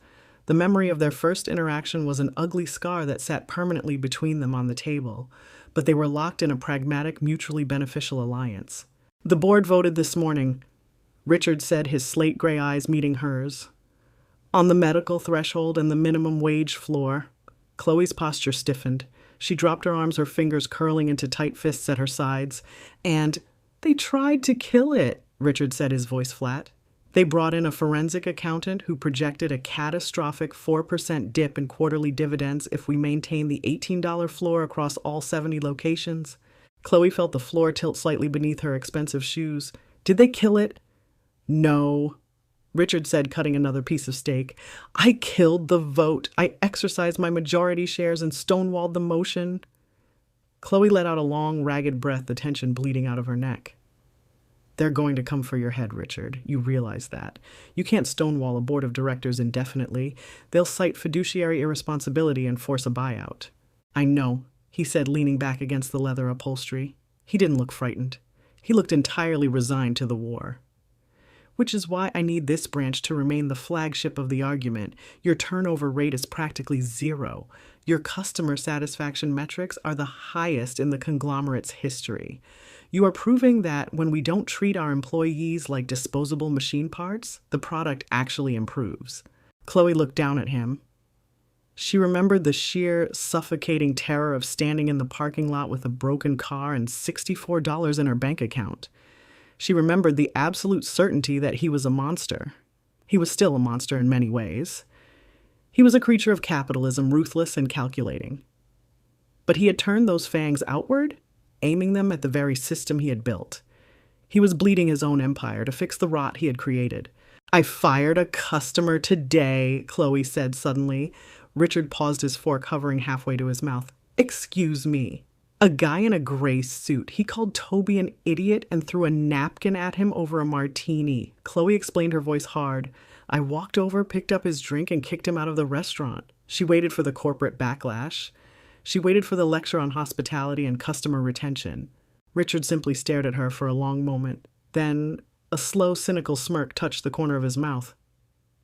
The memory of their first interaction was an ugly scar that sat permanently between them on the table, but they were locked in a pragmatic, mutually beneficial alliance. "The board voted this morning," Richard said, his slate gray eyes meeting hers. "On the medical threshold and the minimum wage floor." Chloe's posture stiffened. She dropped her arms, her fingers curling into tight fists at her sides. "And they tried to kill it," Richard said, his voice flat. "They brought in a forensic accountant who projected a catastrophic 4% dip in quarterly dividends if we maintain the $18 floor across all 70 locations." Chloe felt the floor tilt slightly beneath her expensive shoes. "Did they kill it?" "No," Richard said, cutting another piece of steak. "I killed the vote. I exercised my majority shares and stonewalled the motion." Chloe let out a long, ragged breath, the tension bleeding out of her neck. "They're going to come for your head, Richard. You realize that. You can't stonewall a board of directors indefinitely. They'll cite fiduciary irresponsibility and force a buyout." "I know," he said, leaning back against the leather upholstery. He didn't look frightened. He looked entirely resigned to the war. "Which is why I need this branch to remain the flagship of the argument. Your turnover rate is practically zero. Your customer satisfaction metrics are the highest in the conglomerate's history. You are proving that when we don't treat our employees like disposable machine parts, the product actually improves." Chloe looked down at him. She remembered the sheer, suffocating terror of standing in the parking lot with a broken car and $64 in her bank account. She remembered the absolute certainty that he was a monster. He was still a monster in many ways. He was a creature of capitalism, ruthless and calculating. But he had turned those fangs outward, aiming them at the very system he had built. He was bleeding his own empire to fix the rot he had created. "I fired a customer today," Chloe said suddenly. Richard paused, his fork hovering halfway to his mouth. "Excuse me." A guy in a gray suit. He called Toby an idiot and threw a napkin at him over a martini. Chloe explained, her voice hard. I walked over, picked up his drink, and kicked him out of the restaurant. She waited for the corporate backlash. She waited for the lecture on hospitality and customer retention. Richard simply stared at her for a long moment. Then, a slow, cynical smirk touched the corner of his mouth.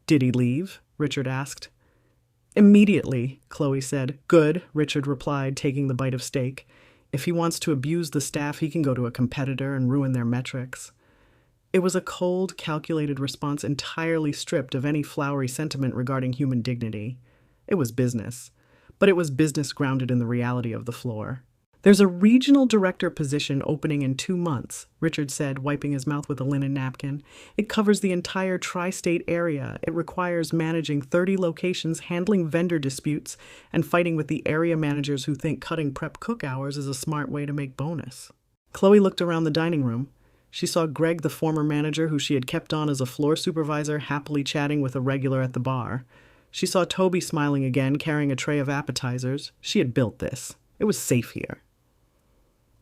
"Did he leave?" Richard asked. "Immediately," Chloe said. "Good," Richard replied, taking the bite of steak. "If he wants to abuse the staff, he can go to a competitor and ruin their metrics." It was a cold, calculated response entirely stripped of any flowery sentiment regarding human dignity. It was business, but it was business grounded in the reality of the floor. "There's a regional director position opening in 2 months," Richard said, wiping his mouth with a linen napkin. "It covers the entire tri-state area. It requires managing 30 locations, handling vendor disputes, and fighting with the area managers who think cutting prep cook hours is a smart way to make bonus." Chloe looked around the dining room. She saw Greg, the former manager who she had kept on as a floor supervisor, happily chatting with a regular at the bar. She saw Toby smiling again, carrying a tray of appetizers. She had built this. It was safe here.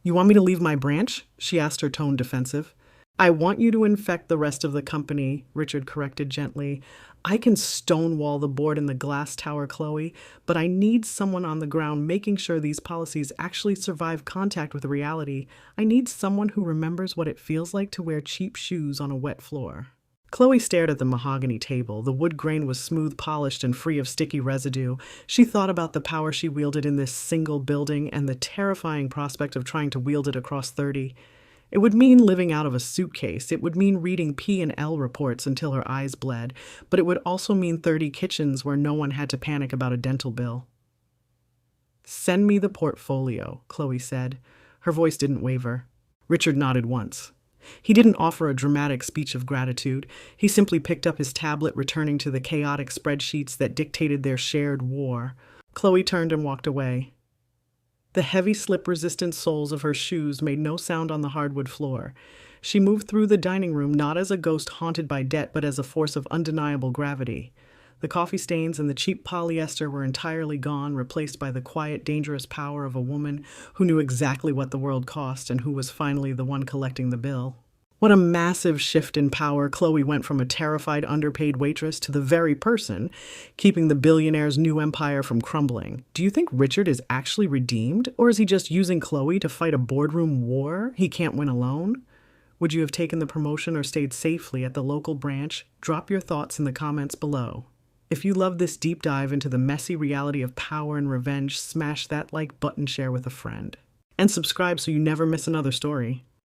"You want me to leave my branch?" she asked, her tone defensive. "I want you to infect the rest of the company," Richard corrected gently. "I can stonewall the board in the glass tower, Chloe, but I need someone on the ground making sure these policies actually survive contact with reality. I need someone who remembers what it feels like to wear cheap shoes on a wet floor." Chloe stared at the mahogany table. The wood grain was smooth polished and free of sticky residue. She thought about the power she wielded in this single building and the terrifying prospect of trying to wield it across 30. It would mean living out of a suitcase. It would mean reading P&L reports until her eyes bled. But it would also mean 30 kitchens where no one had to panic about a dental bill. "Send me the portfolio," Chloe said. Her voice didn't waver. Richard nodded once. He didn't offer a dramatic speech of gratitude. He simply picked up his tablet, returning to the chaotic spreadsheets that dictated their shared war. Chloe turned and walked away. The heavy slip-resistant soles of her shoes made no sound on the hardwood floor. She moved through the dining room not as a ghost haunted by debt, but as a force of undeniable gravity. The coffee stains and the cheap polyester were entirely gone, replaced by the quiet, dangerous power of a woman who knew exactly what the world cost and who was finally the one collecting the bill. What a massive shift in power. Chloe went from a terrified, underpaid waitress to the very person keeping the billionaire's new empire from crumbling. Do you think Richard is actually redeemed, or is he just using Chloe to fight a boardroom war he can't win alone? Would you have taken the promotion or stayed safely at the local branch? Drop your thoughts in the comments below. If you love this deep dive into the messy reality of power and revenge, smash that like button, share with a friend. And subscribe so you never miss another story.